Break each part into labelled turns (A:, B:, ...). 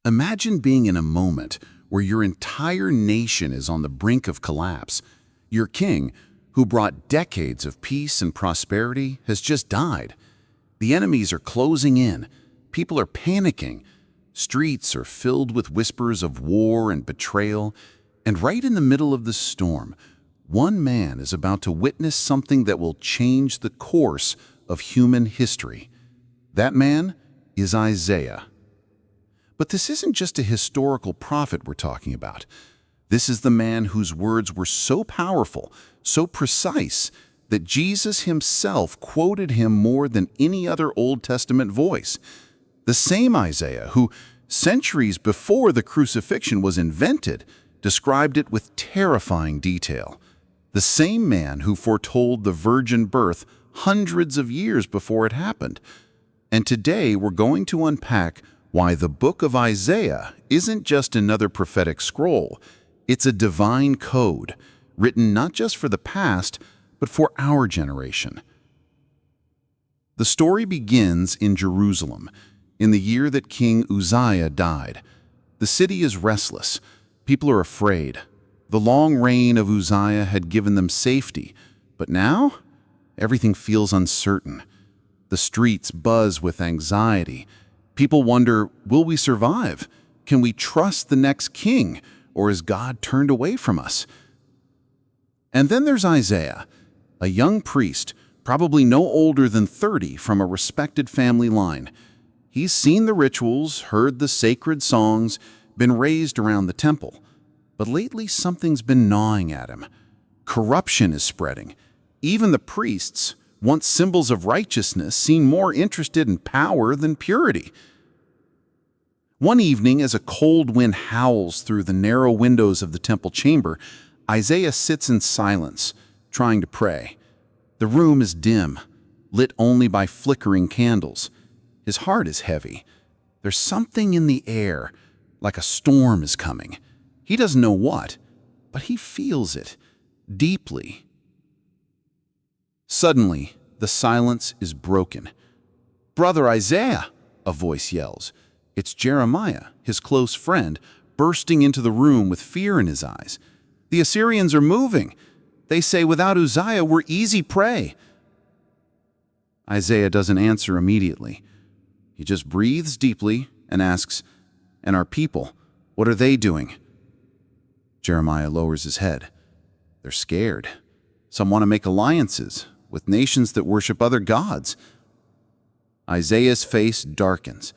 A: Imagine being in a moment where your entire nation is on the brink of collapse. Your king, who brought decades of peace and prosperity, has just died. The enemies are closing in. People are panicking. Streets are filled with whispers of war and betrayal. And right in the middle of the storm, one man is about to witness something that will change the course of human history. That man is Isaiah. But this isn't just a historical prophet we're talking about. This is the man whose words were so powerful, so precise, that Jesus himself quoted him more than any other Old Testament voice. The same Isaiah who, centuries before the crucifixion was invented, described it with terrifying detail. The same man who foretold the virgin birth hundreds of years before it happened. And today we're going to unpack why the book of Isaiah isn't just another prophetic scroll. It's a divine code, written not just for the past, but for our generation. The story begins in Jerusalem, in the year that King Uzziah died. The city is restless. People are afraid. The long reign of Uzziah had given them safety, but now everything feels uncertain. The streets buzz with anxiety. People wonder, will we survive? Can we trust the next king, or has God turned away from us? And then there's Isaiah, a young priest, probably no older than 30 from a respected family line. He's seen the rituals, heard the sacred songs, been raised around the temple. But lately something's been gnawing at him. Corruption is spreading. Even the priests, once symbols of righteousness, seem more interested in power than purity. One evening, as a cold wind howls through the narrow windows of the temple chamber, Isaiah sits in silence, trying to pray. The room is dim, lit only by flickering candles. His heart is heavy. There's something in the air, like a storm is coming. He doesn't know what, but he feels it, deeply. Suddenly, the silence is broken. "Brother Isaiah!" a voice yells. It's Jeremiah, his close friend, bursting into the room with fear in his eyes. "The Assyrians are moving. They say without Uzziah we're easy prey." Isaiah doesn't answer immediately. He just breathes deeply and asks, "And our people, what are they doing?" Jeremiah lowers his head. They're scared. Some want to make alliances with nations that worship other gods. Isaiah's face darkens.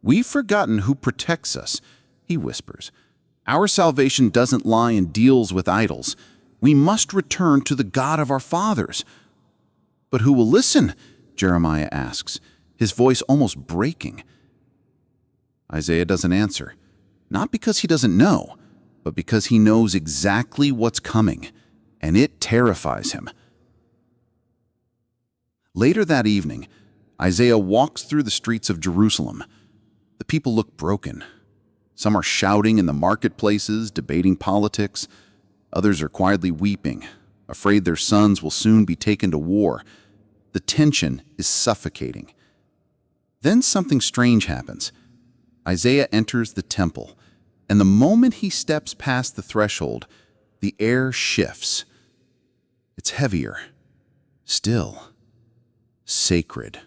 A: "We've forgotten who protects us," he whispers. "Our salvation doesn't lie in deals with idols. We must return to the God of our fathers." "But who will listen?" Jeremiah asks, his voice almost breaking. Isaiah doesn't answer, not because he doesn't know, but because he knows exactly what's coming, and it terrifies him. Later that evening, Isaiah walks through the streets of Jerusalem. The people look broken. Some are shouting in the marketplaces, debating politics. Others are quietly weeping, afraid their sons will soon be taken to war. The tension is suffocating. Then something strange happens. Isaiah enters the temple, and the moment he steps past the threshold, the air shifts. It's heavier, still, sacred.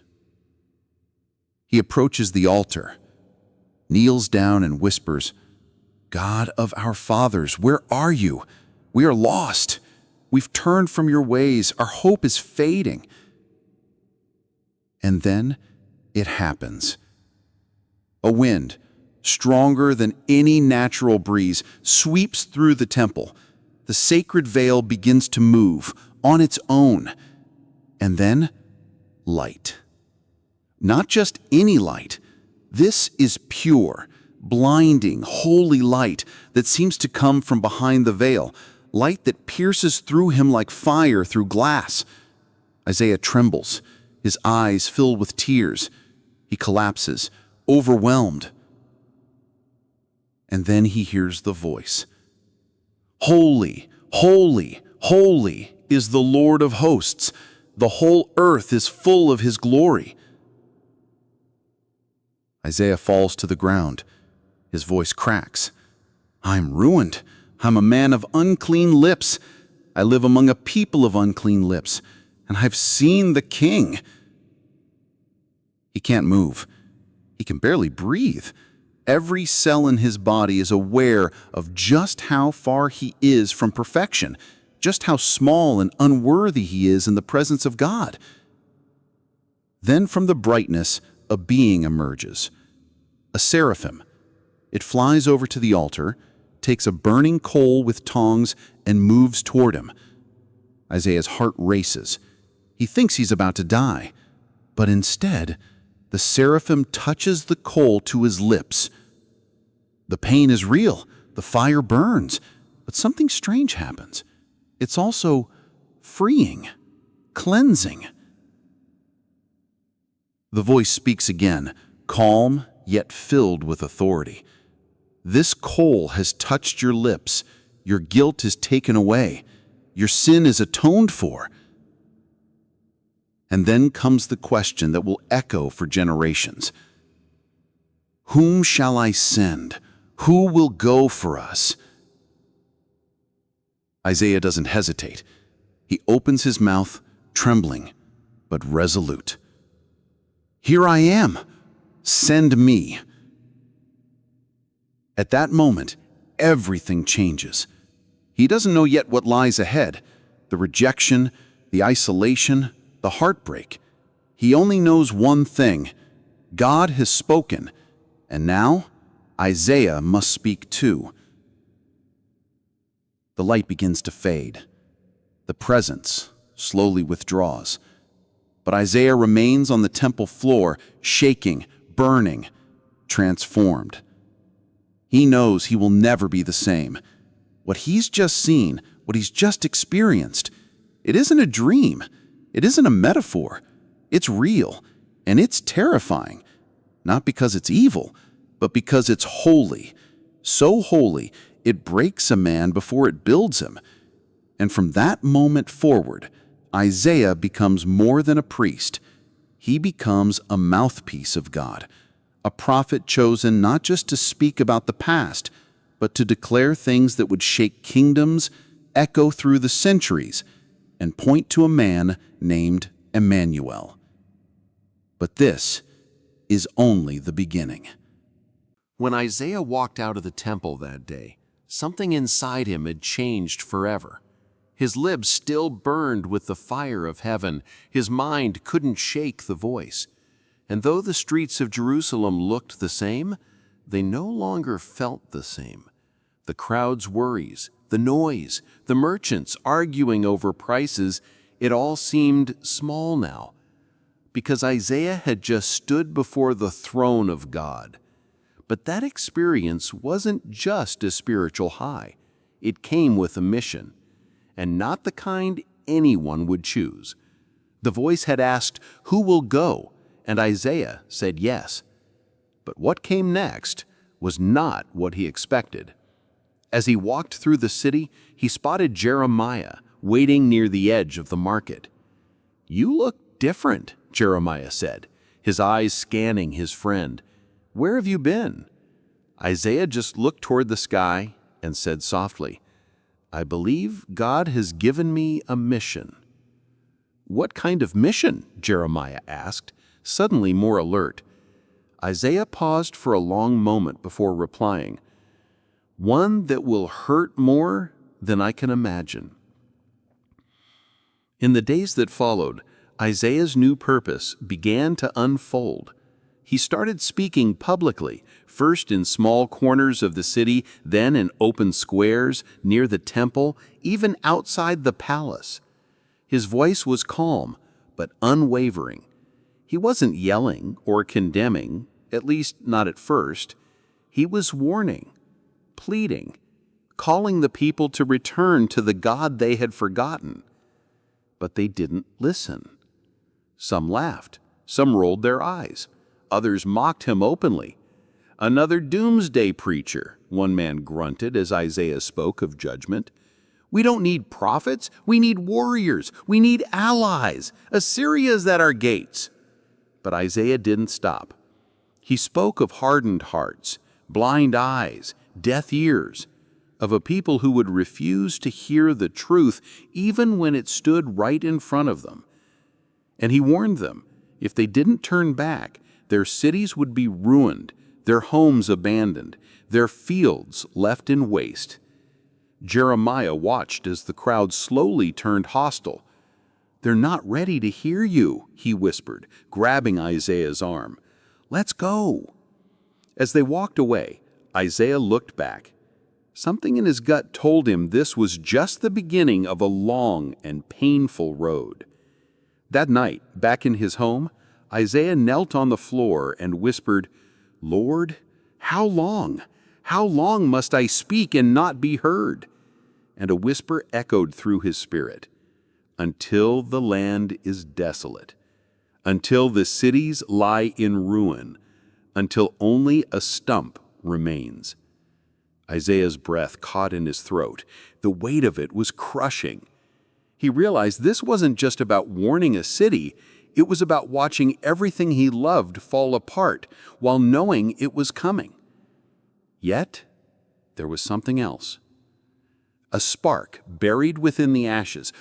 A: He approaches the altar, kneels down and whispers, "God of our fathers, where are you? We are lost. We've turned from your ways. Our hope is fading." And then it happens. A wind, stronger than any natural breeze, sweeps through the temple. The sacred veil begins to move on its own. And then, light. Not just any light. This is pure, blinding, holy light that seems to come from behind the veil, light that pierces through him like fire through glass. Isaiah trembles, his eyes fill with tears. He collapses, overwhelmed. And then he hears the voice. "Holy, holy, holy is the Lord of hosts. The whole earth is full of his glory." Isaiah falls to the ground, His voice cracks. I'm ruined. I'm a man of unclean lips. I live among a people of unclean lips, and I've seen the King. He can't move. He can barely breathe. Every cell in his body is aware of just how far he is from perfection, just how small and unworthy he is in the presence of God. Then from the brightness, a being emerges, a seraphim. It flies over to the altar, takes a burning coal with tongs, and moves toward him. Isaiah's heart races. He thinks he's about to die, but instead, the seraphim touches the coal to his lips. The pain is real. The fire burns. But something strange happens. It's also freeing, cleansing. The voice speaks again, calm yet filled with authority. This coal has touched your lips. Your guilt is taken away. Your sin is atoned for. And then comes the question that will echo for generations. Whom shall I send? Who will go for us? Isaiah doesn't hesitate. He opens his mouth, trembling, but resolute. Here I am. Send me. At that moment, everything changes. He doesn't know yet what lies ahead, the rejection, the isolation, the heartbreak. He only knows one thing. God has spoken, and now Isaiah must speak too. The light begins to fade. The presence slowly withdraws. But Isaiah remains on the temple floor, shaking, burning, transformed. He knows he will never be the same. What he's just seen, what he's just experienced, it isn't a dream. It isn't a metaphor. It's real, and it's terrifying. Not because it's evil, but because it's holy. So holy, it breaks a man before it builds him. And from that moment forward, Isaiah becomes more than a priest. He becomes a mouthpiece of God, a prophet chosen not just to speak about the past, but to declare things that would shake kingdoms, echo through the centuries, and point to a man named Emmanuel. But this is only the beginning.
B: When Isaiah walked out of the temple that day, something inside him had changed forever. His lips still burned with the fire of heaven. His mind couldn't shake the voice. And though the streets of Jerusalem looked the same, they no longer felt the same. The crowd's worries, the noise, the merchants arguing over prices, it all seemed small now, because Isaiah had just stood before the throne of God. But that experience wasn't just a spiritual high. It came with a mission, and not the kind anyone would choose. The voice had asked, "Who will go?" And Isaiah said yes. But what came next was not what he expected. As he walked through the city, he spotted Jeremiah waiting near the edge of the market. "You look different," Jeremiah said, his eyes scanning his friend. "Where have you been?" Isaiah just looked toward the sky and said softly, "I believe God has given me a mission." "What kind of mission?" Jeremiah asked, suddenly more alert. Isaiah paused for a long moment before replying, "One that will hurt more than I can imagine." In the days that followed, Isaiah's new purpose began to unfold. He started speaking publicly, first in small corners of the city, then in open squares, near the temple, even outside the palace. His voice was calm, but unwavering. He wasn't yelling or condemning, at least not at first. He was warning, pleading, calling the people to return to the God they had forgotten. But they didn't listen. Some laughed, some rolled their eyes. Others mocked him openly. "Another doomsday preacher," one man grunted as Isaiah spoke of judgment. "We don't need prophets, we need warriors, we need allies. Assyria's at our gates." But Isaiah didn't stop. He spoke of hardened hearts,
A: blind eyes, deaf ears, of a people who would refuse to hear the truth even when it stood right in front of them. And he warned them, if they didn't turn back, their cities would be ruined, their homes abandoned, their fields left in waste. Jeremiah watched as the crowd slowly turned hostile. "They're not ready to hear you," he whispered, grabbing Isaiah's arm. "Let's go." As they walked away, Isaiah looked back. Something in his gut told him this was just the beginning of a long and painful road. That night, back in his home, Isaiah knelt on the floor and whispered, "Lord, how long? How long must I speak and not be heard?" And a whisper echoed through his spirit, "Until the land is desolate, until the cities lie in ruin, until only a stump remains." Isaiah's breath caught in his throat. The weight of it was crushing. He realized this wasn't just about warning a city, it was about watching everything he loved fall apart while knowing it was coming. Yet, there was something else. A spark buried within the ashes.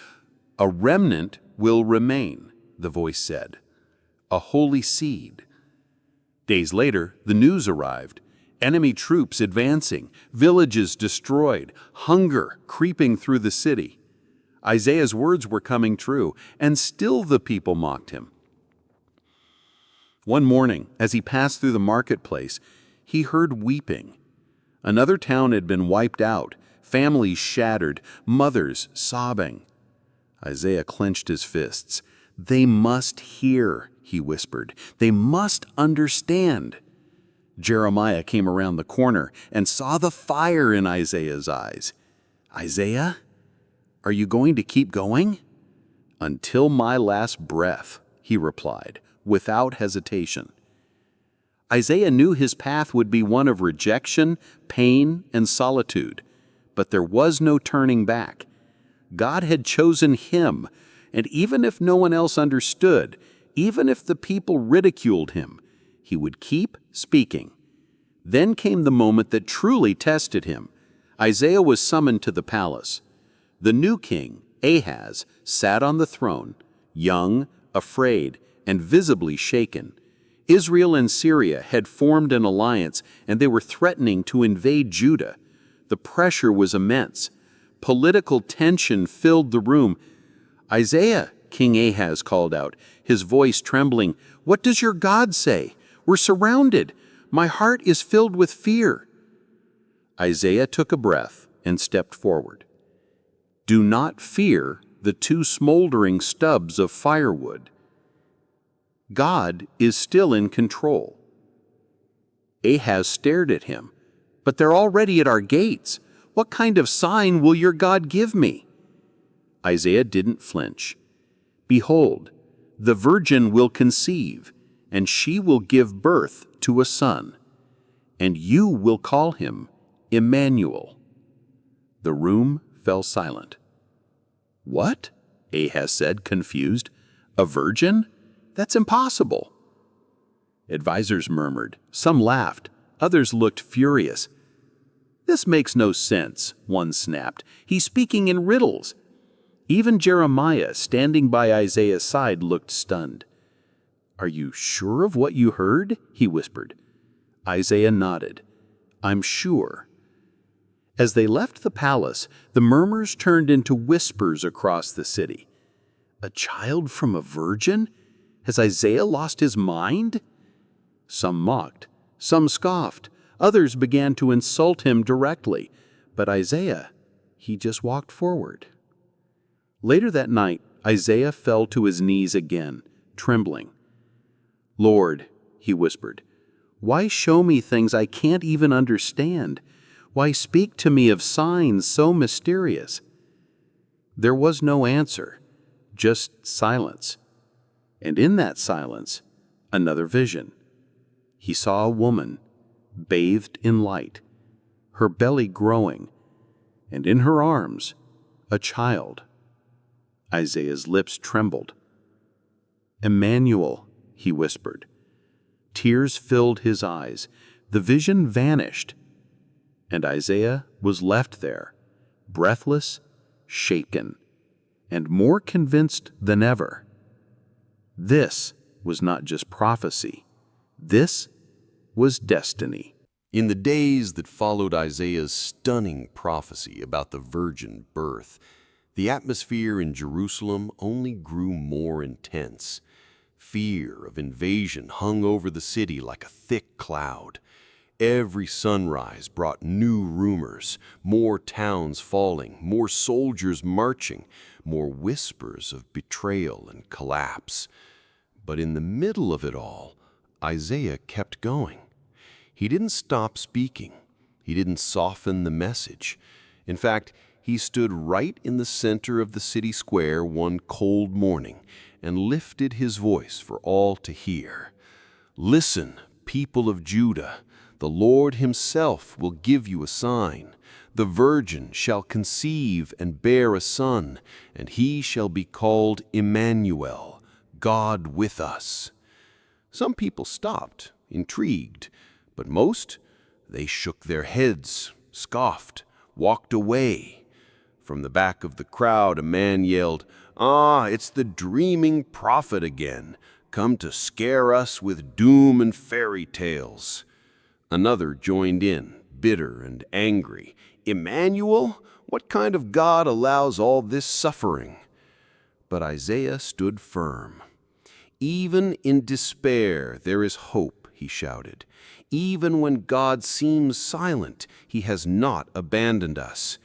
A: "A remnant will remain," the voice said. "A holy seed." Days later, the news arrived. Enemy troops advancing, villages destroyed, hunger creeping through the city. Isaiah's words were coming true, and still the people mocked him. One morning, as he passed through the marketplace, he heard weeping. Another town had been wiped out, families shattered, mothers sobbing. Isaiah clenched his fists. "They must hear," he whispered. "They must understand." Jeremiah came around the corner and saw the fire in Isaiah's eyes. "Isaiah, are you going to keep going?" "Until my last breath," he replied, without hesitation. Isaiah knew his path would be one of rejection, pain, and solitude, but there was no turning back. God had chosen him, and even if no one else understood, even if the people ridiculed him, he would keep speaking. Then came the moment that truly tested him. Isaiah was summoned to the palace. The new king, Ahaz, sat on the throne, young, afraid, and visibly shaken. Israel and Syria had formed an alliance, and they were threatening to invade Judah. The pressure was immense. Political tension filled the room. "Isaiah," King Ahaz called out, his voice trembling, "what does your God say? We're surrounded. My heart is filled with fear." Isaiah took a breath and stepped forward. "Do not fear the two smoldering stubs of firewood. God is still in control." Ahaz stared at him. "But they're already at our gates. What kind of sign will your God give me?" Isaiah didn't flinch. "Behold, the virgin will conceive, and she will give birth to a son, and you will call him Emmanuel." The room fell silent. "What?" Ahaz said, confused. "A virgin? That's impossible." Advisors murmured. Some laughed. Others looked furious. "This makes no sense," one snapped. "He's speaking in riddles." Even Jeremiah, standing by Isaiah's side, looked stunned. "Are you sure of what you heard?" he whispered. Isaiah nodded. "I'm sure." As they left the palace, the murmurs turned into whispers across the city. "A child from a virgin? Has Isaiah lost his mind?" Some mocked, some scoffed, others began to insult him directly. But Isaiah, he just walked forward. Later that night, Isaiah fell to his knees again, trembling. "Lord," he whispered, "why show me things I can't even understand? Why speak to me of signs so mysterious?" There was no answer, just silence. And in that silence, another vision. He saw a woman, bathed in light, her belly growing, and in her arms, a child. Isaiah's lips trembled. "Emmanuel," he whispered. Tears filled his eyes.
C: The vision vanished, and Isaiah was left there, breathless, shaken, and more convinced than ever. This was not just prophecy. This was destiny.
D: In the days that followed Isaiah's stunning prophecy about the virgin birth, the atmosphere in Jerusalem only grew more intense. Fear of invasion hung over the city like a thick cloud. Every sunrise brought new rumors, more towns falling, more soldiers marching, more whispers of betrayal and collapse. But in the middle of it all, Isaiah kept going. He didn't stop speaking. He didn't soften the message. In fact, he stood right in the center of the city square one cold morning and lifted his voice for all to hear. "Listen, people of Judah, the Lord himself will give you a sign. The virgin shall conceive and bear a son, and he shall be called Emmanuel, God with us." Some people stopped, intrigued, but most, they shook their heads, scoffed, walked away. From the back of the crowd, a man yelled, "Ah, it's the dreaming prophet again, come to scare us with doom and fairy tales." Another joined in, bitter and angry. "Emmanuel? What kind of God allows all this suffering?" But Isaiah stood firm. "Even in despair there is hope," he shouted. "Even when God seems silent, he has not abandoned us.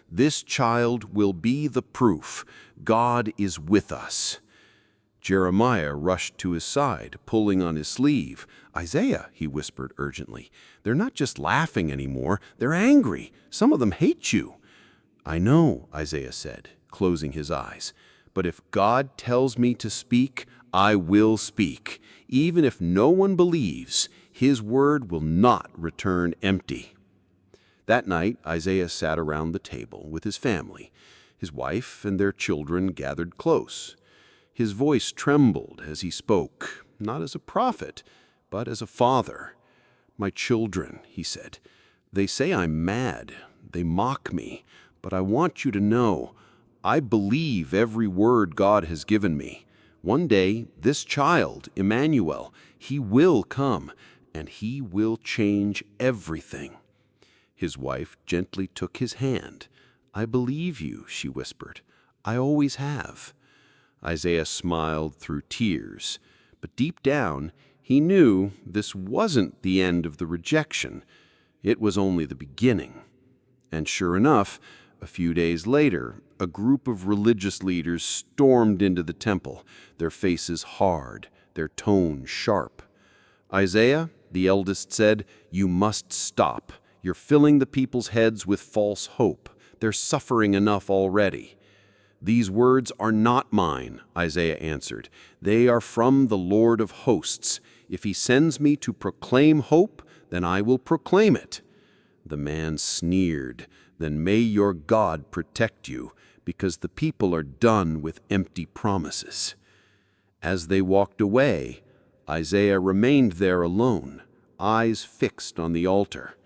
D: This child will be the proof. God is with us." Jeremiah rushed to his side, pulling on his sleeve. "Isaiah," he whispered urgently, "they're not just laughing anymore, they're angry. Some of them hate you." "I know," Isaiah said, closing his eyes, "but if God tells me to speak, I will speak. Even if no one believes, his word will not return empty." That night, Isaiah sat around the table with his family. His wife and their children gathered close. His voice trembled as he spoke, not as a prophet, but as a father. "My children," he said, "they say I'm mad. They mock me. But I want you to know, I believe every word God has given me. One day, this child, Emmanuel, he will come, and he will change everything." His wife gently took his hand. "I believe you," she whispered. "I always have." Isaiah smiled through tears, but deep down, he knew this wasn't the end of the rejection. It was only the beginning. And sure enough, a few days later, a group of religious leaders stormed into the temple, their faces hard, their tone sharp. "Isaiah," the eldest said, "you must stop. You're filling the people's heads with false hope. They're suffering enough already." "These words are not mine," Isaiah answered. "They are from the Lord of hosts. If he sends me to proclaim hope, then I will proclaim it." The man sneered. "Then may your God protect you, because the people are done with empty promises." As they walked away, Isaiah remained there alone, eyes fixed on the altar.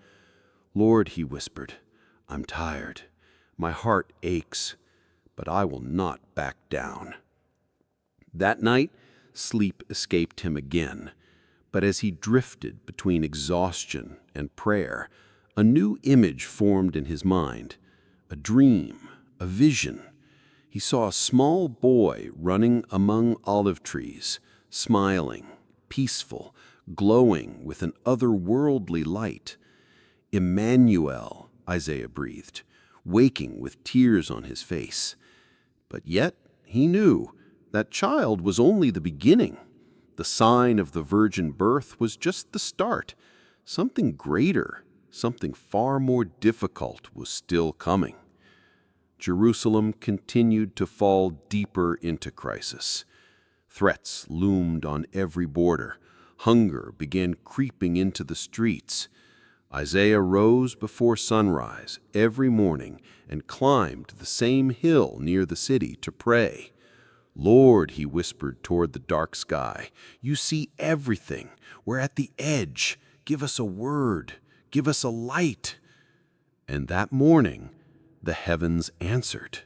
D: "Lord," he whispered, "I'm tired. My heart aches, but I will not back down." That night, sleep escaped him again. But as he drifted between exhaustion and prayer, a new image formed in his mind, a dream, a vision. He saw a small boy running among olive trees, smiling, peaceful, glowing with an otherworldly light. "Emmanuel," Isaiah breathed, waking with tears on his face. But yet he knew that child was only the beginning. The sign of the virgin birth was just the start. Something greater, something far more difficult was still coming. Jerusalem continued to fall deeper into crisis. Threats loomed on every border. Hunger began creeping into the streets. Isaiah rose before sunrise every morning and climbed the same hill near the city to pray. "Lord," he whispered toward the dark sky, "you see everything. We're at the edge.
C: give us a word, give us a light." And that morning, the heavens answered.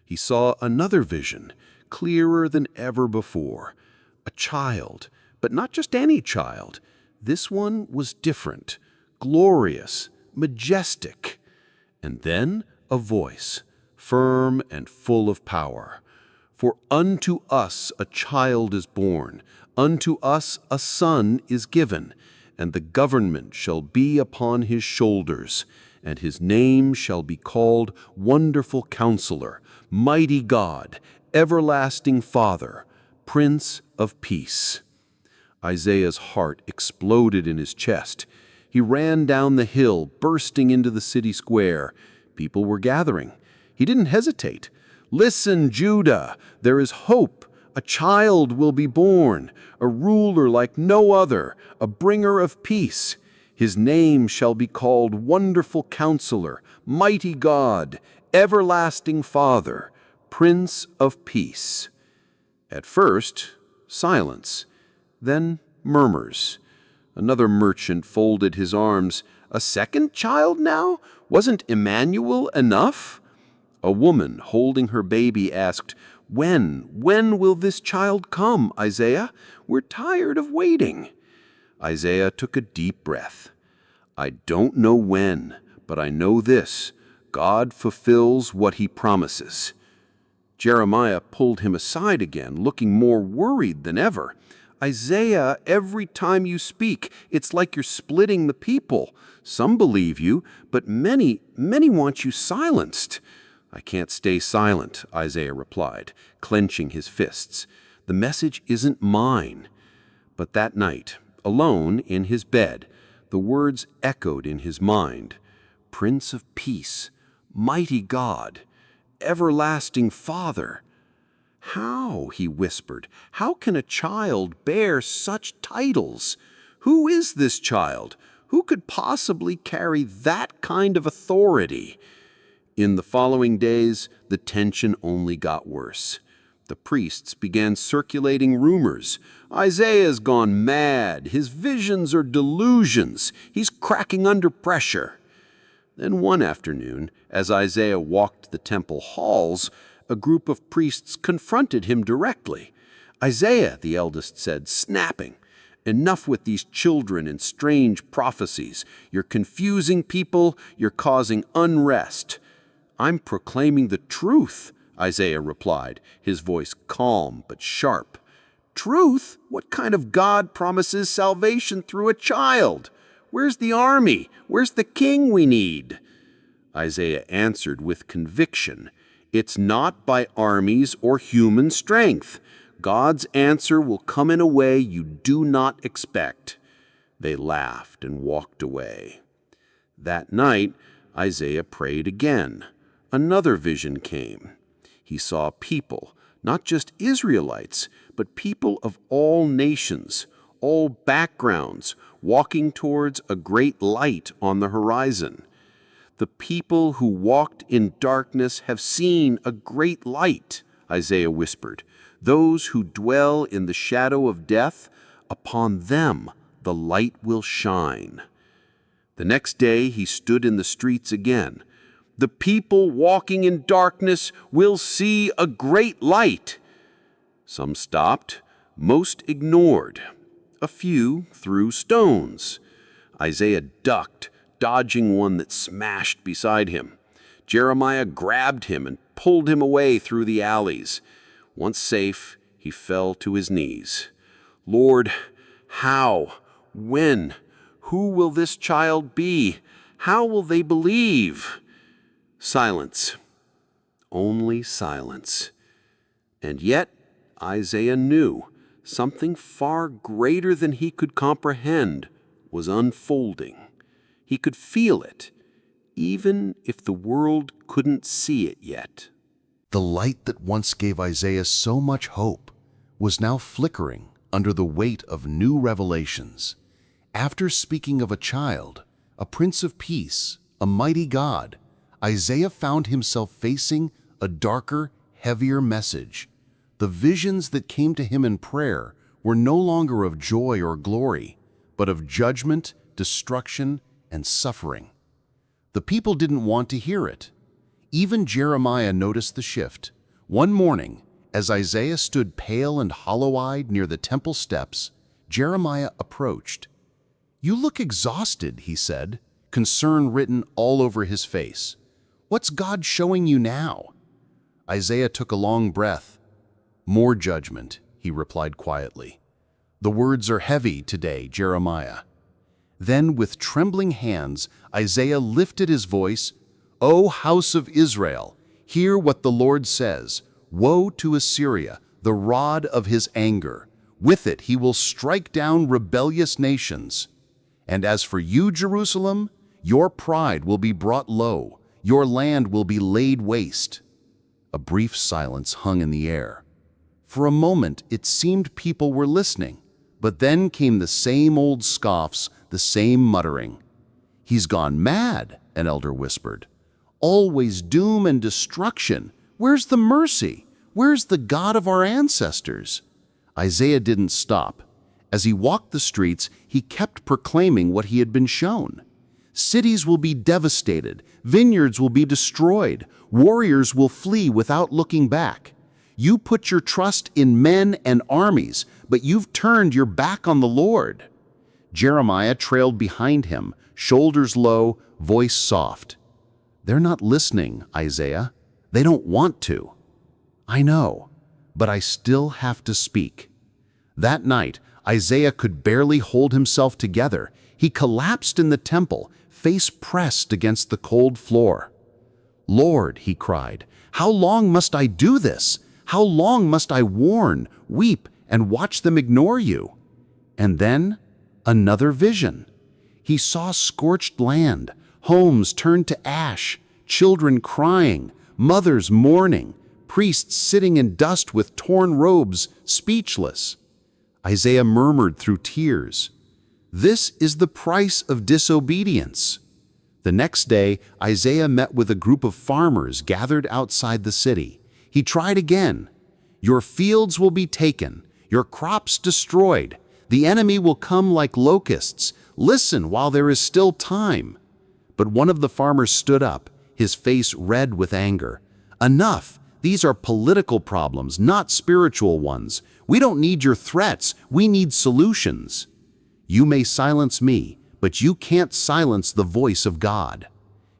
C: He saw another vision, clearer than ever before. A child, but not just any child. This one was different, glorious, majestic. And then a voice, firm and full of power. "For unto us a child is born, unto us a son is given, and the government shall be upon his shoulders, and his name shall be called Wonderful Counselor, Mighty God, Everlasting Father, Prince of Peace." Isaiah's heart exploded in his chest. He ran down the hill, bursting into the city square. People were gathering. He didn't hesitate. "Listen, Judah, there is hope. A child will be born, a ruler like no other, a bringer of peace. His name shall be called Wonderful Counselor, Mighty God, Everlasting Father, Prince of Peace." At first, silence, then murmurs. Another merchant folded his arms. "A second child now? Wasn't Emmanuel enough?" A woman holding her baby asked, When will this child come, Isaiah? We're tired of waiting." Isaiah took a deep breath. "I don't know when, but I know this: God fulfills what he promises." Jeremiah pulled him aside again, looking more worried than ever. "Isaiah, every time you speak, it's like you're splitting the people. Some believe you, but many want you silenced." "I can't stay silent," Isaiah replied, clenching his fists. "The message isn't mine." But that night, alone in his bed, the words echoed in his mind: "Prince of Peace, Mighty God, Everlasting Father." "How?" he whispered. "How can a child bear such titles? Who is this child? Who could possibly carry that kind of authority?" In the following days, the tension only got worse. The priests began circulating rumors. "Isaiah's gone mad. His visions are delusions. He's cracking under pressure." Then one afternoon, as Isaiah walked the temple halls, a group of priests confronted him directly. "Isaiah," the eldest said, snapping, "enough with these children and strange prophecies. You're confusing people. You're causing unrest." "I'm proclaiming the truth," Isaiah replied, his voice calm but sharp. "Truth? What kind of God promises salvation through a child? Where's the army? Where's the king we need?" Isaiah answered with conviction, "It's not by armies or human strength. God's answer will come in a way you do not expect." They laughed and walked away. That night, Isaiah prayed again. Another vision came. He saw people, not just Israelites, but people of all nations, all backgrounds, walking towards a great light on the horizon. "The people who walked in darkness have seen a great light," Isaiah whispered. "Those who dwell in the shadow of death, upon them the light will shine." The next day he stood in the streets again. "The people walking in darkness will see a great light." Some stopped, most ignored. A few threw stones. Isaiah ducked, dodging one that smashed beside him. Jeremiah grabbed him and pulled him away through the alleys. Once safe, he fell to his knees. "Lord, how? When? Who will this child be? How will they believe?" Silence. Only silence. And yet, Isaiah knew something far greater than he could comprehend was unfolding. He could feel it, even if the world couldn't see it yet.
A: The light that once gave Isaiah so much hope was now flickering under the weight of new revelations. After speaking of a child, a Prince of Peace, a mighty God, Isaiah found himself facing a darker, heavier message. The visions that came to him in prayer were no longer of joy or glory, but of judgment destruction, and suffering. The people didn't want to hear it. Even Jeremiah noticed the shift. One morning, as Isaiah stood pale and hollow-eyed near the temple steps, Jeremiah approached. "You look exhausted," he said, concern written all over his face. "What's God showing you now?" Isaiah took a long breath. "More judgment," he replied quietly. "The words are heavy today, Jeremiah." Then, with trembling hands, Isaiah lifted his voice. "O house of Israel, hear what the Lord says. Woe to Assyria, the rod of his anger. With it he will strike down rebellious nations. And as for you, Jerusalem, your pride will be brought low, your land will be laid waste." A brief silence hung in the air. For a moment it seemed people were listening, but then came the same old scoffs, the same muttering. "He's gone mad," an elder whispered. "Always doom and destruction. Where's the mercy? Where's the God of our ancestors?" Isaiah didn't stop. As he walked the streets, he kept proclaiming what he had been shown. Cities will be devastated, vineyards will be destroyed, warriors will flee without looking back. You put your trust in men and armies, but you've turned your back on the Lord. Jeremiah trailed behind him, shoulders low, voice soft. "They're not listening, Isaiah. They don't want to." "I know, but I still have to speak." That night, Isaiah could barely hold himself together. He collapsed in the temple, face pressed against the cold floor. "Lord," he cried, "how long must I do this? How long must I warn, weep, and watch them ignore you?" And then, another vision. He saw scorched land, homes turned to ash, children crying, mothers mourning, priests sitting in dust with torn robes, speechless. Isaiah murmured through tears, "This is the price of disobedience." The next day, Isaiah met with a group of farmers gathered outside the city. He tried again. "Your fields will be taken, your crops destroyed. The enemy will come like locusts. Listen while there is still time." But one of the farmers stood up, his face red with anger. "Enough! These are political problems, not spiritual ones. We don't need your threats, we need solutions." "You may silence me, but you can't silence the voice of God."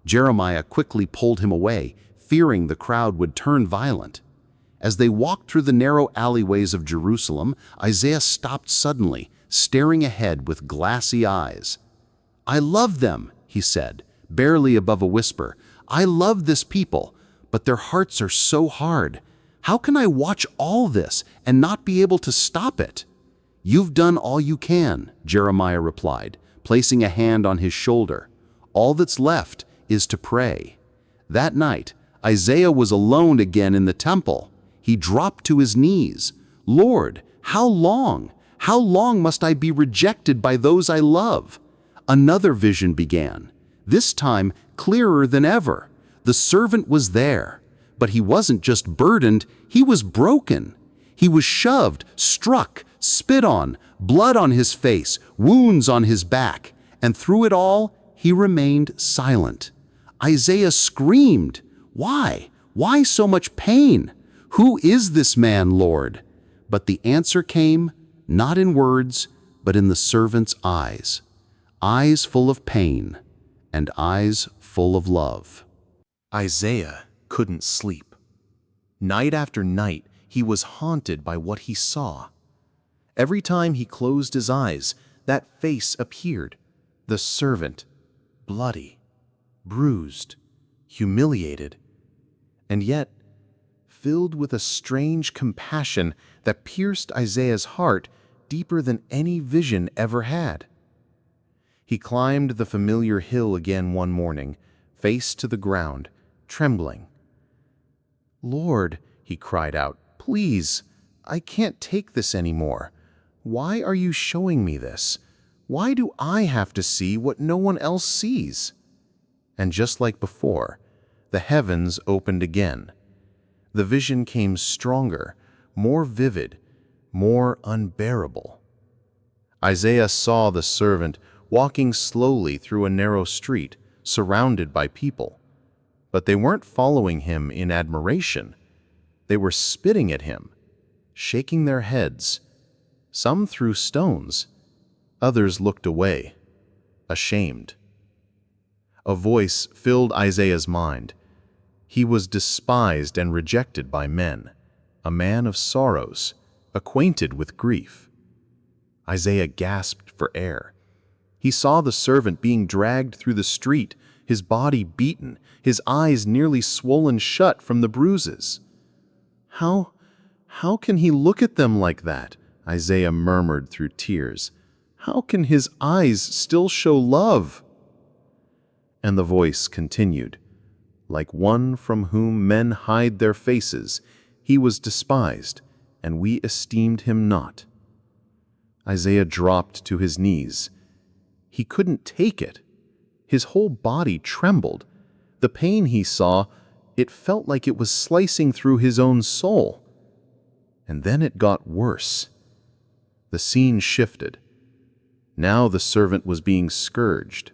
A: Jeremiah quickly pulled him away, fearing the crowd would turn violent. As they walked through the narrow alleyways of Jerusalem, Isaiah stopped suddenly, staring ahead with glassy eyes. "I love them," he said, barely above a whisper. "I love this people, but their hearts are so hard. How can I watch all this and not be able to stop it?" "You've done all you can," Jeremiah replied, placing a hand on his shoulder. "All that's left is to pray." That night, Isaiah was alone again in the temple. He dropped to his knees. "Lord, how long? How long must I be rejected by those I love?" Another vision began, this time clearer than ever. The servant was there, but he wasn't just burdened, he was broken. He was shoved, struck, spit on, blood on his face, wounds on his back, and through it all, he remained silent. Isaiah screamed, "Why? Why so much pain? Who is this man, Lord?" But the answer came, not in words, but in the servant's eyes. Eyes full of pain, and eyes full of love.
E: Isaiah couldn't sleep. Night after night, he was haunted by what he saw. Every time he closed his eyes, that face appeared, the servant, bloody, bruised, humiliated, and yet filled with a strange compassion that pierced Isaiah's heart deeper than any vision ever had. He climbed the familiar hill again one morning, face to the ground, trembling. "Lord," he cried out, "please, I can't take this anymore. Why are you showing me this? Why do I have to see what no one else sees?" And just like before, the heavens opened again. The vision came stronger, more vivid, more unbearable. Isaiah saw the servant walking slowly through a narrow street, surrounded by people. But they weren't following him in admiration. They were spitting at him, shaking their heads. Some threw stones. Others looked away, ashamed. A voice filled Isaiah's mind. He was despised and rejected by men, a man of sorrows, acquainted with grief. Isaiah gasped for air. He saw the servant being dragged through the street, his body beaten, his eyes nearly swollen shut from the bruises. How can he look at them like that? Isaiah murmured through tears. How can his eyes still show love? And the voice continued. Like one from whom men hide their faces, he was despised, and we esteemed him not. Isaiah dropped to his knees. He couldn't take it. His whole body trembled. The pain he saw, it felt like it was slicing through his own soul. And then it got worse. The scene shifted. Now the servant was being scourged.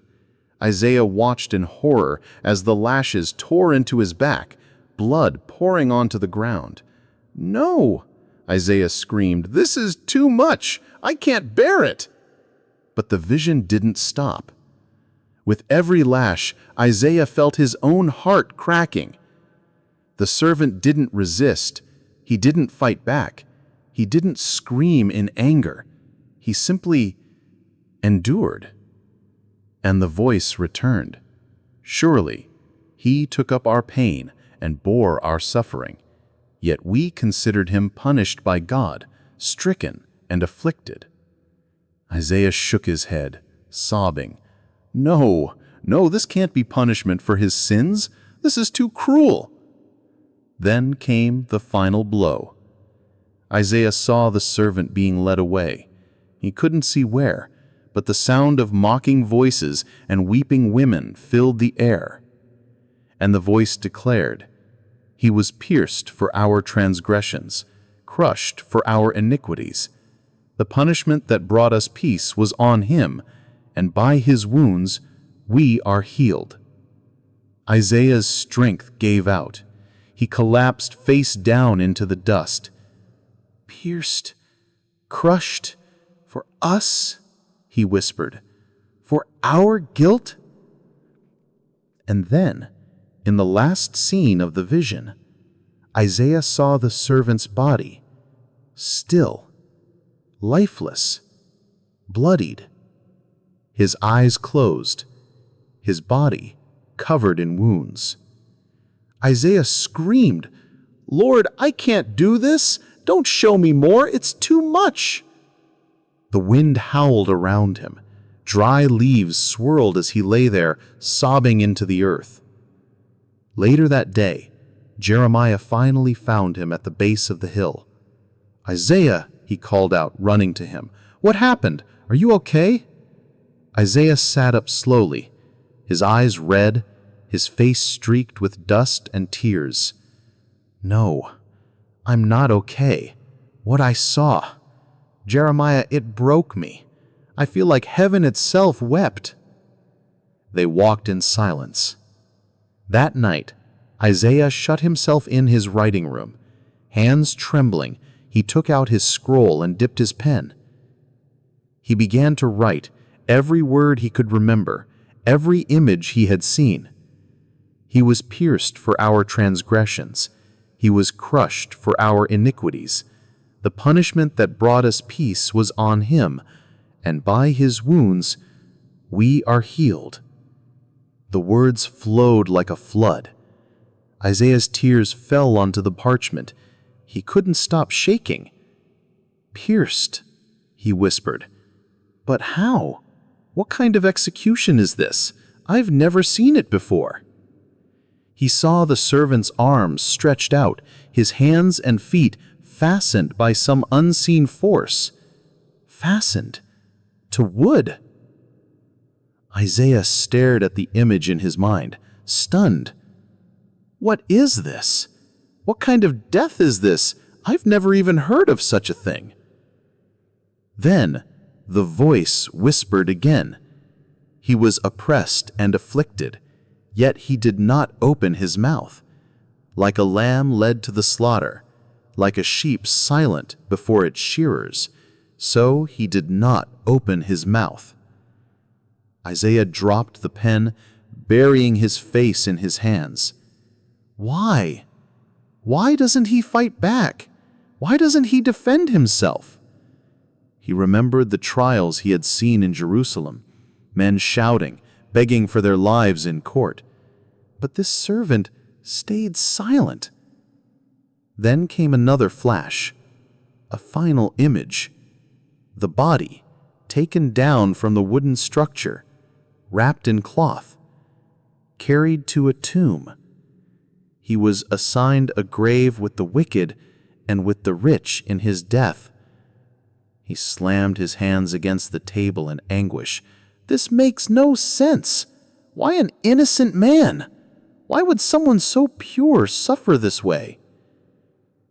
E: Isaiah watched in horror as the lashes tore into his back, blood pouring onto the ground. "No!" Isaiah screamed. "This is too much! I can't bear it!" But the vision didn't stop. With every lash, Isaiah felt his own heart cracking. The servant didn't resist. He didn't fight back. He didn't scream in anger. He simply endured. And the voice returned. "Surely, he took up our pain and bore our suffering. Yet we considered him punished by God, stricken and afflicted." Isaiah shook his head, sobbing. No, this can't be punishment for his sins. This is too cruel." Then came the final blow. Isaiah saw the servant being led away. He couldn't see where, but the sound of mocking voices and weeping women filled the air. And the voice declared, "He was pierced for our transgressions, crushed for our iniquities. The punishment that brought us peace was on him, and by his wounds we are healed." Isaiah's strength gave out. He collapsed face down into the dust. "Pierced, crushed, for us," he whispered, "for our guilt." And then, in the last scene of the vision, Isaiah saw the servant's body, still, lifeless, bloodied. His eyes closed, his body covered in wounds. Isaiah screamed, "Lord, I can't do this! Don't show me more! It's too much!" The wind howled around him. Dry leaves swirled as he lay there, sobbing into the earth. Later that day, Jeremiah finally found him at the base of the hill. "Isaiah," he called out, running to him. "What happened? Are you okay?" Isaiah sat up slowly, his eyes red, his face streaked with dust and tears. "No, I'm not okay. What I saw, Jeremiah, it broke me. I feel like heaven itself wept." They walked in silence. That night, Isaiah shut himself in his writing room. Hands trembling, he took out his scroll and dipped his pen. He began to write every word he could remember, every image he had seen. He was pierced for our transgressions. He was crushed for our iniquities. The punishment that brought us peace was on him, and by his wounds we are healed. The words flowed like a flood. Isaiah's tears fell onto the parchment. He couldn't stop shaking. "Pierced," he whispered. "But how? What kind of execution is this? I've never seen it before." He saw the servant's arms stretched out, his hands and feet fastened by some unseen force. Fastened to wood. Isaiah stared at the image in his mind, stunned. "What is this? What kind of death is this? I've never even heard of such a thing." Then the voice whispered again, He was oppressed and afflicted, yet he did not open his mouth. Like a lamb led to the slaughter, like a sheep silent before its shearers, so he did not open his mouth. Isaiah dropped the pen, burying his face in his hands. Why? Why doesn't he fight back? Why doesn't he defend himself? He remembered the trials he had seen in Jerusalem, men shouting, begging for their lives in court. But this servant stayed silent. Then came another flash, a final image. The body, taken down from the wooden structure, wrapped in cloth, carried to a tomb. He was assigned a grave with the wicked and with the rich in his death. He slammed his hands against the table in anguish. This makes no sense. Why an innocent man? Why would someone so pure suffer this way?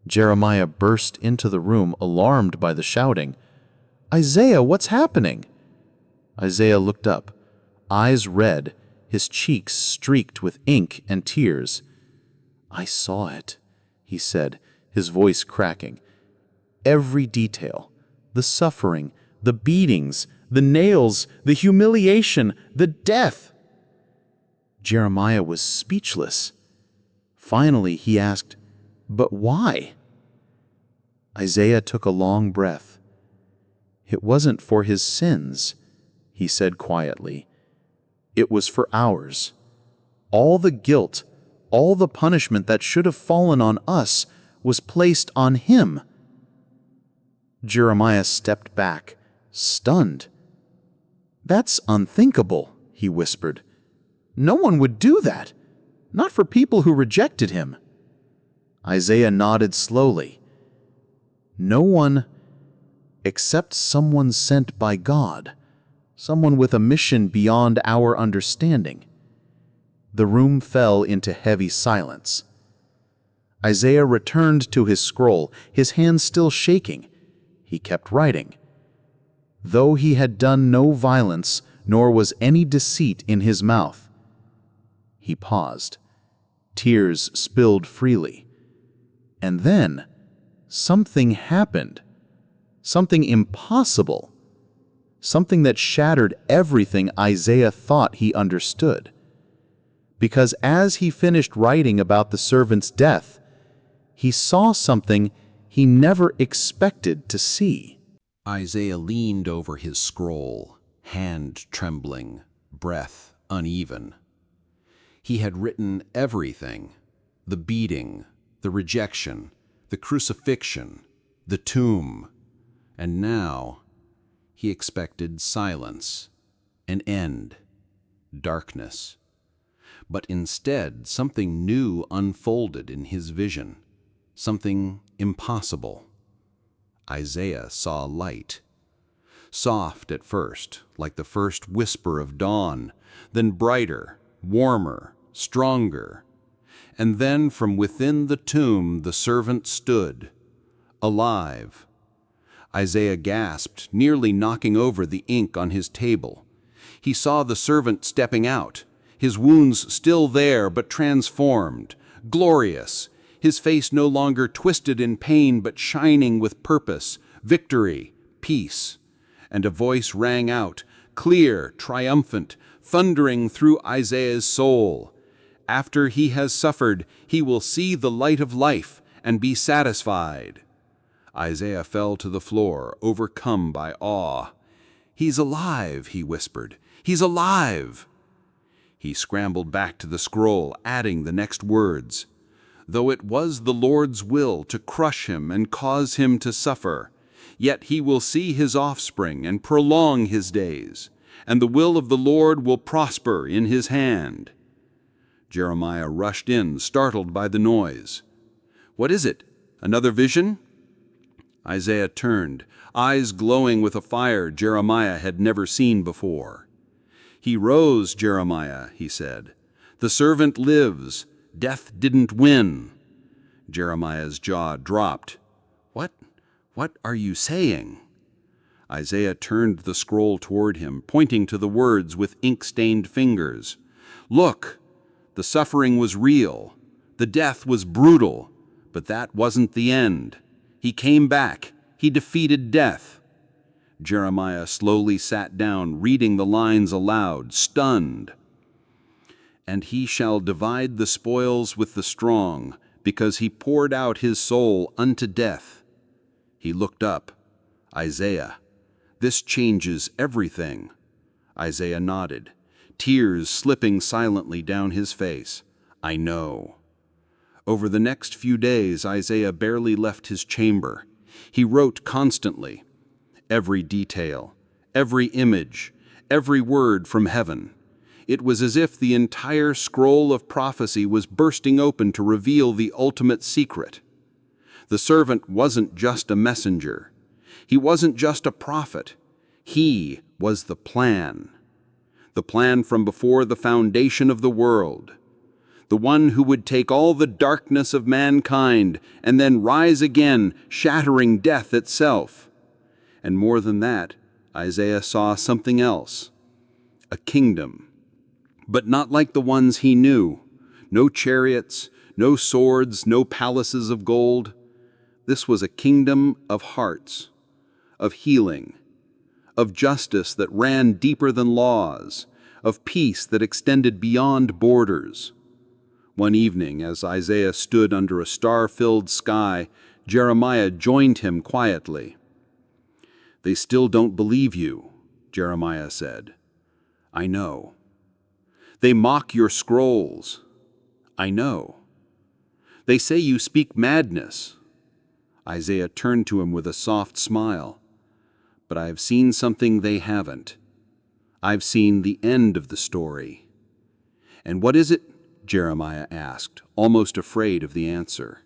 E: Jeremiah burst into the room, alarmed by the shouting. Isaiah, what's happening? Isaiah looked up, eyes red, his cheeks streaked with ink and tears. I saw it, he said, his voice cracking. Every detail, the suffering, the beatings, the nails, the humiliation, the death. Jeremiah was speechless. Finally, he asked, But why? Isaiah took a long breath. It wasn't for his sins, he said quietly. It was for ours. All the guilt, all the punishment that should have fallen on us was placed on him. Jeremiah stepped back, stunned. That's unthinkable, he whispered. No one would do that, not for people who rejected him. Isaiah nodded slowly. No one except someone sent by God, someone with a mission beyond our understanding. The room fell into heavy silence. Isaiah returned to his scroll, his hands still shaking. He kept writing. Though he had done no violence, nor was any deceit in his mouth. He paused. Tears spilled freely. And then, something happened. Something impossible. Something that shattered everything Isaiah thought he understood. Because as he finished writing about the servant's death, he saw something he never expected to see.
B: Isaiah leaned over his scroll, hand trembling, breath uneven. He had written everything: the beating, the rejection, the crucifixion, the tomb. And now he expected silence, an end, darkness. But instead, something new unfolded in his vision, something impossible. Isaiah saw light. Soft at first, like the first whisper of dawn, then brighter, warmer, stronger. And then from within the tomb the servant stood, alive. Isaiah gasped, nearly knocking over the ink on his table. He saw the servant stepping out, his wounds still there but transformed, glorious, his face no longer twisted in pain but shining with purpose, victory, peace. And a voice rang out, clear, triumphant, thundering through Isaiah's soul. After he has suffered, he will see the light of life and be satisfied. Isaiah fell to the floor, overcome by awe. He's alive, he whispered. He's alive. He scrambled back to the scroll, adding the next words. Though it was the Lord's will to crush him and cause him to suffer, yet he will see his offspring and prolong his days, and the will of the Lord will prosper in his hand. Jeremiah rushed in, startled by the noise. What is it? Another vision? Isaiah turned, eyes glowing with a fire Jeremiah had never seen before. He rose, Jeremiah, he said. The servant lives. Death didn't win. Jeremiah's jaw dropped. What are you saying?
C: Isaiah turned the scroll toward him, pointing to the words with ink-stained fingers. "Look, the suffering was real. The death was brutal. But that wasn't the end. He came back. He defeated death." Jeremiah slowly sat down, reading the lines aloud, stunned. "And he shall divide the spoils with the strong, because he poured out his soul unto death." He looked up. "Isaiah, this changes everything." Isaiah nodded, tears slipping silently down his face. "I know." Over the next few days, Isaiah barely left his chamber. He wrote constantly. Every detail, every image, every word from heaven. It was as if the entire scroll of prophecy was bursting open to reveal the ultimate secret. The servant wasn't just a messenger. He wasn't just a prophet. He was the plan. The plan from before the foundation of the world. The one who would take all the darkness of mankind and then rise again, shattering death itself. And more than that, Isaiah saw something else. A kingdom. But not like the ones he knew. No chariots, no swords, no palaces of gold. This was a kingdom of hearts, of healing, of justice that ran deeper than laws, of peace that extended beyond borders. One evening, as Isaiah stood under a star-filled sky, Jeremiah joined him quietly. "They still don't believe you," Jeremiah said. "I know." "They mock your scrolls." "I know." "They say you speak madness." Isaiah turned to him with a soft smile. "But I have seen something they haven't. I've seen the end of the story." "And what is it?" Jeremiah asked, almost afraid of the answer.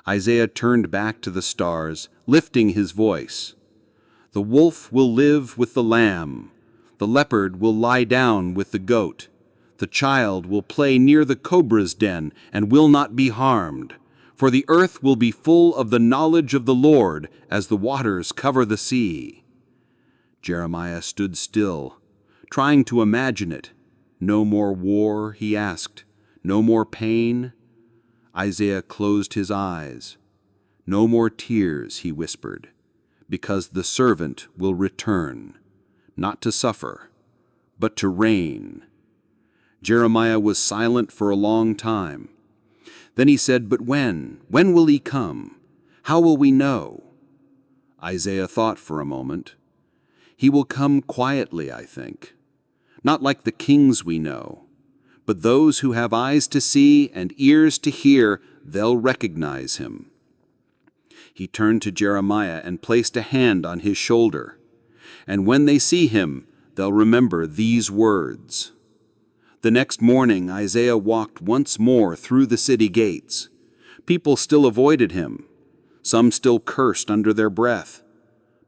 C: Isaiah turned back to the stars, lifting his voice. "The wolf will live with the lamb. The leopard will lie down with the goat. The child will play near the cobra's den and will not be harmed. For the earth will be full of the knowledge of the Lord as the waters cover the sea." Jeremiah stood still, trying to imagine it. "No more war?" he asked. "No more pain?" Isaiah closed his eyes. "No more tears," he whispered, "because the servant will return, not to suffer, but to reign." Jeremiah was silent for a long time. Then he said, "But when? When will he come? How will we know?" Isaiah thought for a moment. "He will come quietly, I think. Not like the kings we know. But those who have eyes to see and ears to hear, they'll recognize him." He turned to Jeremiah and placed a hand on his shoulder. "And when they see him, they'll remember these words." The next morning, Isaiah walked once more through the city gates. People still avoided him. Some still cursed under their breath.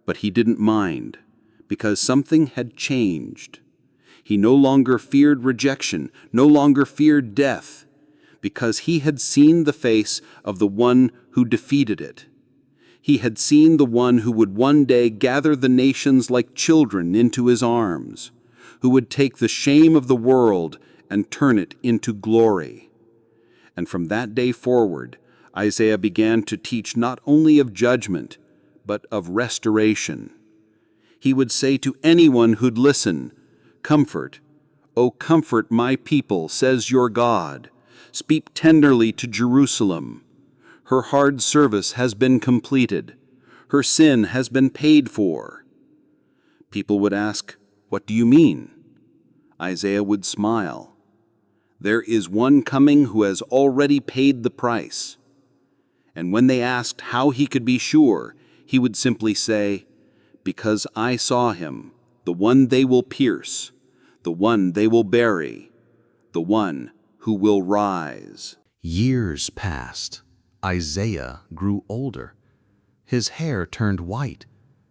C: But he didn't mind, because something had changed. He no longer feared rejection, no longer feared death, because he had seen the face of the one who defeated it. He had seen the one who would one day gather the nations like children into his arms, who would take the shame of the world and turn it into glory. And from that day forward, Isaiah began to teach not only of judgment, but of restoration. He would say to anyone who'd listen, "Comfort, O comfort my people, says your God. Speak tenderly to Jerusalem. Her hard service has been completed. Her sin has been paid for." People would ask, "What do you mean?" Isaiah would smile. "There is one coming who has already paid the price." And when they asked how he could be sure, he would simply say, "Because I saw him, the one they will pierce, the one they will bury, the one who will rise."
E: Years passed. Isaiah grew older. His hair turned white.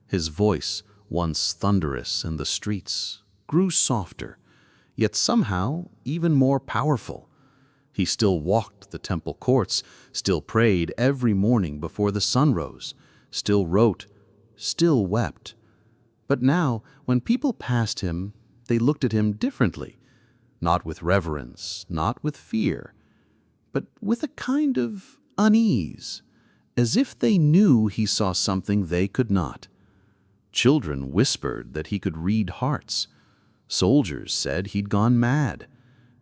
E: His voice, once thunderous in the streets, grew softer, yet somehow even more powerful. He still walked the temple courts, still prayed every morning before the sun rose, still wrote, still wept. But now, when people passed him, they looked at him differently, not with reverence, not with fear, but with a kind of unease, as if they knew he saw something they could not. Children whispered that he could read hearts. Soldiers said he'd gone mad.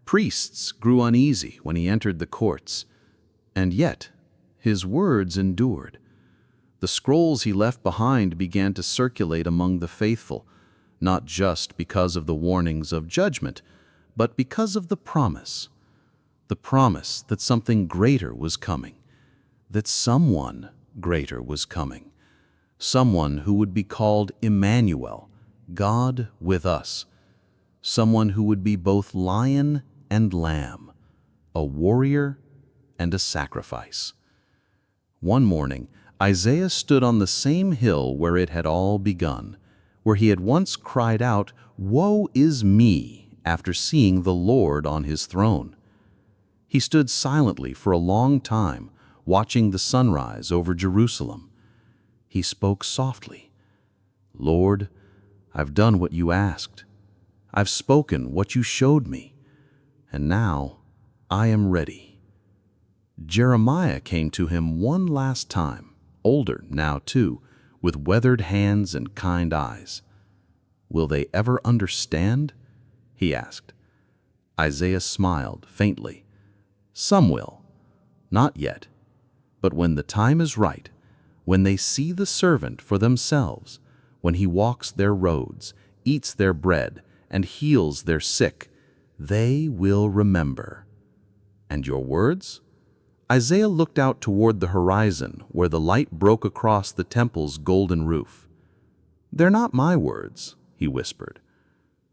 E: Priests grew uneasy when he entered the courts. And yet, his words endured. The scrolls he left behind began to circulate among the faithful, not just because of the warnings of judgment, but because of the promise that something greater was coming, that someone greater was coming, someone who would be called Emmanuel, God with us, someone who would be both lion and lamb, a warrior and a sacrifice. One morning, Isaiah stood on the same hill where it had all begun, where he had once cried out, "Woe is me," after seeing the Lord on his throne. He stood silently for a long time, watching the sunrise over Jerusalem. He spoke softly, "Lord, I've done what you asked. I've spoken what you showed me, and now I am ready." Jeremiah came to him one last time, older now too, with weathered hands and kind eyes. "Will they ever understand?" he asked. Isaiah smiled faintly. "Some will. Not yet. But when the time is right, when they see the servant for themselves, when he walks their roads, eats their bread, and heals their sick, they will remember." "And your words?" Isaiah looked out toward the horizon where the light broke across the temple's golden roof. "They're not my words," he whispered.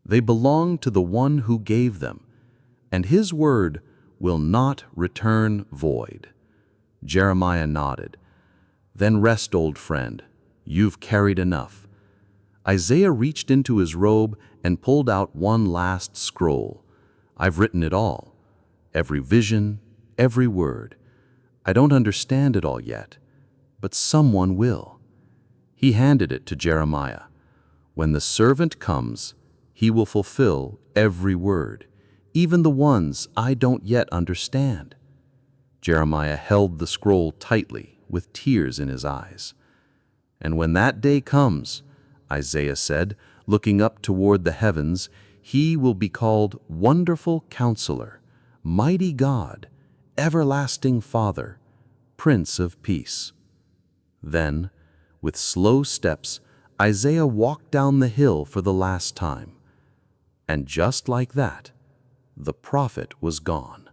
E: "They belong to the one who gave them, and his word will not return void." Jeremiah nodded. "Then rest, old friend. You've carried enough." Isaiah reached into his robe and pulled out one last scroll. "I've written it all. Every vision, every word. I don't understand it all yet, but someone will." He handed it to Jeremiah. "When the servant comes, he will fulfill every word, even the ones I don't yet understand." Jeremiah held the scroll tightly, with tears in his eyes. "And when that day comes," Isaiah said, looking up toward the heavens, "he will be called Wonderful Counselor, Mighty God, Everlasting Father, Prince of Peace." Then, with slow steps, Isaiah walked down the hill for the last time. And just like that, the prophet was gone.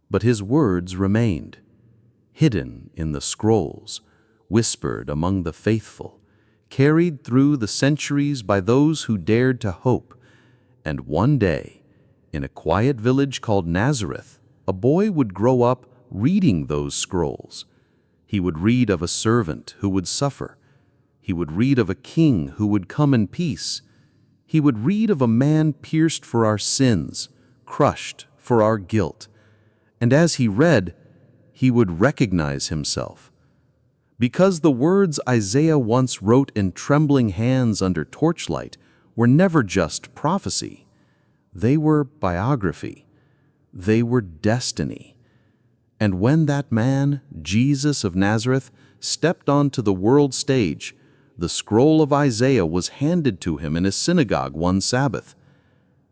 E: But his words remained, hidden in the scrolls, whispered among the faithful, carried through the centuries by those who dared to hope. And one day, in a quiet village called Nazareth, a boy would grow up reading those scrolls. He would read of a servant who would suffer. He would read of a king who would come in peace. He would read of a man pierced for our sins, crushed for our guilt. And as he read, he would recognize himself. Because the words Isaiah once wrote in trembling hands under torchlight were never just prophecy. They were biography. They were destiny. And when that man, Jesus of Nazareth, stepped onto the world stage, the scroll of Isaiah was handed to him in a synagogue one Sabbath.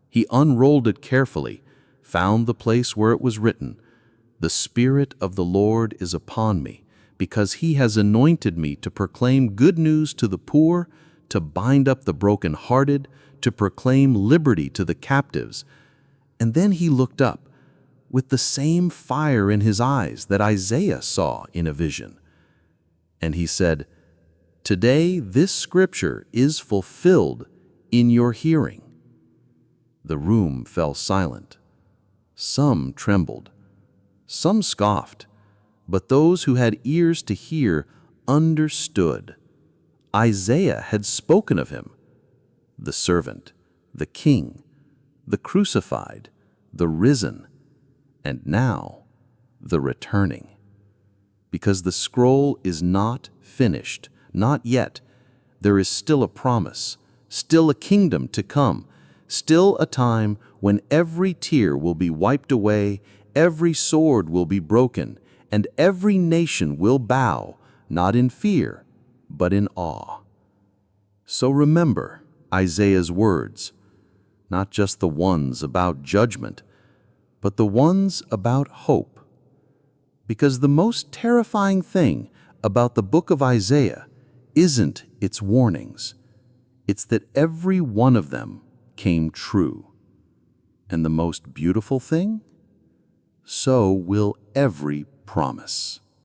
E: He unrolled it carefully, found the place where it was written, "The Spirit of the Lord is upon me, because he has anointed me to proclaim good news to the poor, to bind up the brokenhearted, to proclaim liberty to the captives." And then he looked up, with the same fire in his eyes that Isaiah saw in a vision. And he said, "Today this scripture is fulfilled in your hearing." The room fell silent. Some trembled. Some scoffed. But those who had ears to hear understood. Isaiah had spoken of him, the servant, the king, the crucified, the risen, and now the returning. Because the scroll is not finished, not yet, there is still a promise,
C: still a kingdom to come, still a time when every tear will be wiped away, every sword will be broken, and every nation will bow, not in fear, but in awe. So remember Isaiah's words, not just the ones about judgment, but the ones about hope. Because the most terrifying thing about the book of Isaiah isn't its warnings. It's that every one of them came true. And the most beautiful thing? So will every promise.